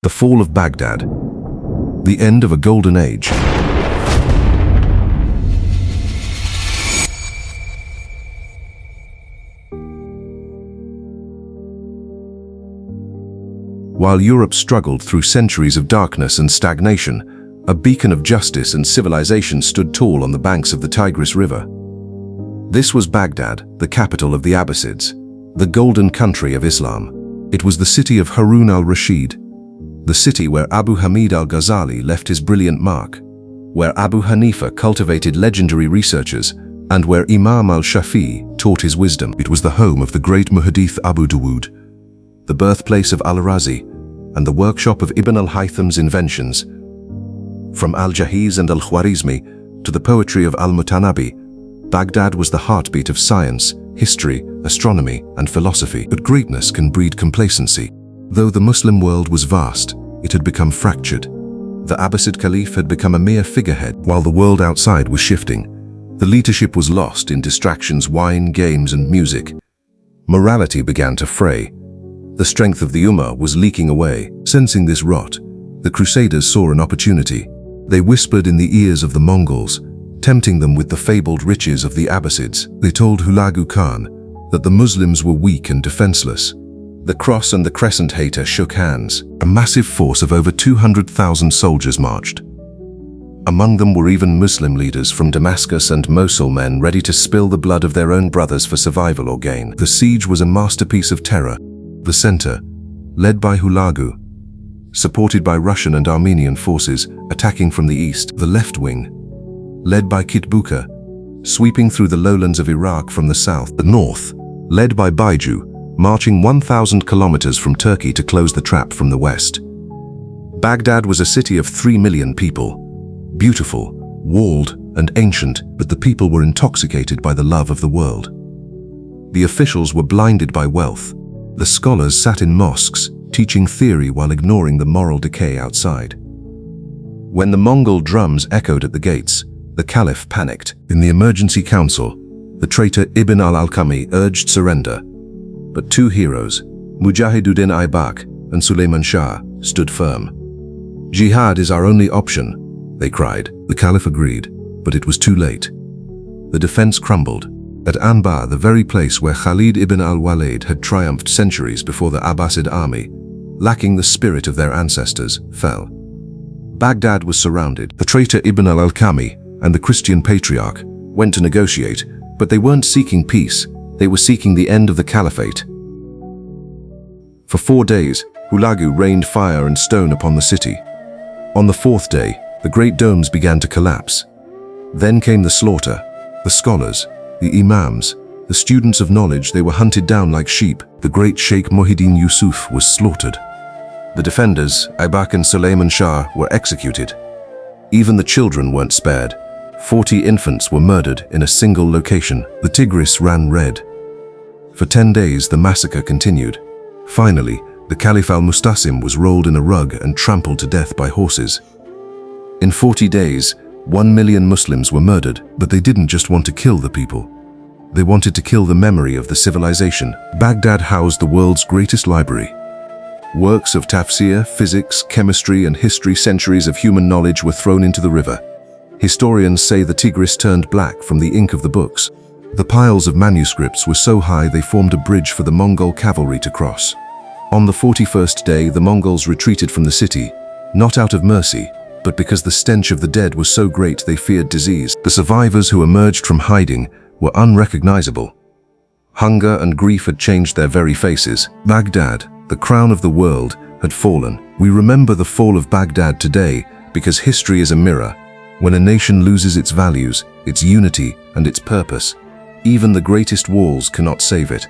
The fall of Baghdad. The end of a golden age. While Europe struggled through centuries of darkness and stagnation, a beacon of justice and civilization stood tall on the banks of the Tigris River. This was Baghdad, the capital of the Abbasids, the golden country of Islam. It was the city of Harun al-Rashid, the city where Abu Hamid al-Ghazali left his brilliant mark, where Abu Hanifa cultivated legendary researchers, and where Imam al-Shafi'i taught his wisdom. It was the home of the great Muhaddith Abu Dawud, the birthplace of Al-Razi, and the workshop of Ibn al-Haytham's inventions. From al-Jahiz and al-Khwarizmi to the poetry of al-Mutanabi, Baghdad was the heartbeat of science, history, astronomy, and philosophy. But greatness can breed complacency. Though the Muslim world was vast, it had become fractured. The Abbasid Caliph had become a mere figurehead, while the world outside was shifting. The leadership was lost in distractions, wine, games, and music. Morality began to fray. The strength of the Ummah was leaking away. Sensing this rot, the Crusaders saw an opportunity. They whispered in the ears of the Mongols, tempting them with the fabled riches of the Abbasids. They told Hulagu Khan that the Muslims were weak and defenseless. The Cross and the Crescent hater shook hands. A massive force of over 200,000 soldiers marched. Among them were even Muslim leaders from Damascus and Mosul, men ready to spill the blood of their own brothers for survival or gain. The siege was a masterpiece of terror. The center, led by Hulagu, supported by Russian and Armenian forces attacking from the east. The left wing, led by Kitbuka, sweeping through the lowlands of Iraq from the south. The north, led by Baiju, marching 1,000 kilometers from Turkey to close the trap from the west. Baghdad was a city of 3 million people, beautiful, walled, and ancient, but the people were intoxicated by the love of the world. The officials were blinded by wealth. The scholars sat in mosques, teaching theory while ignoring the moral decay outside. When the Mongol drums echoed at the gates, the Caliph panicked. In the emergency council, the traitor Ibn al-Alqami urged surrender. But two heroes, Mujahiduddin Aybak and Suleiman Shah, stood firm. "Jihad is our only option," they cried. The Caliph agreed, but it was too late. The defense crumbled. At Anbar, the very place where Khalid ibn al-Walid had triumphed centuries before the Abbasid army, lacking the spirit of their ancestors, fell. Baghdad was surrounded. The traitor Ibn al-Alqami and the Christian patriarch went to negotiate, but they weren't seeking peace. They were seeking the end of the caliphate. For 4 days, Hulagu rained fire and stone upon the city. On the 4th day, the great domes began to collapse. Then came the slaughter. The scholars, the imams, the students of knowledge, they were hunted down like sheep. The great Sheikh Muhyiddin Yusuf was slaughtered. The defenders, Aybak and Suleiman Shah, were executed. Even the children weren't spared. 40 infants were murdered in a single location. The Tigris ran red. For 10 days, the massacre continued. Finally, the Caliph al-Mustasim was rolled in a rug and trampled to death by horses. In 40 days, 1 million Muslims were murdered, but they didn't just want to kill the people. They wanted to kill the memory of the civilization. Baghdad housed the world's greatest library. Works of tafsir, physics, chemistry, and history, centuries of human knowledge were thrown into the river. Historians say the Tigris turned black from the ink of the books. The piles of manuscripts were so high they formed a bridge for the Mongol cavalry to cross. On the 41st day, the Mongols retreated from the city, not out of mercy, but because the stench of the dead was so great they feared disease. The survivors who emerged from hiding were unrecognizable. Hunger and grief had changed their very faces. Baghdad, the crown of the world, had fallen. We remember the fall of Baghdad today because history is a mirror. When a nation loses its values, its unity, and its purpose, even the greatest walls cannot save it.